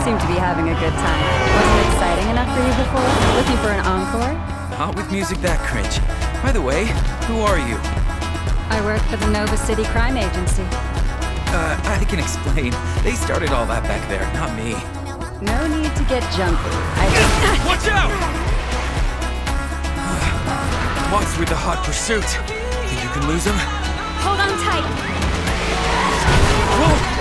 seem to be having a good time. Wasn't exciting enough for you before? Looking for an encore? Not with music that cringe. By the way, who are you? I work for the Nova City Crime Agency. I can explain. They started all that back there, not me. No need to get jumpy. Watch out! What's with the hot pursuit? Think you can lose him? Hold on tight. Whoa!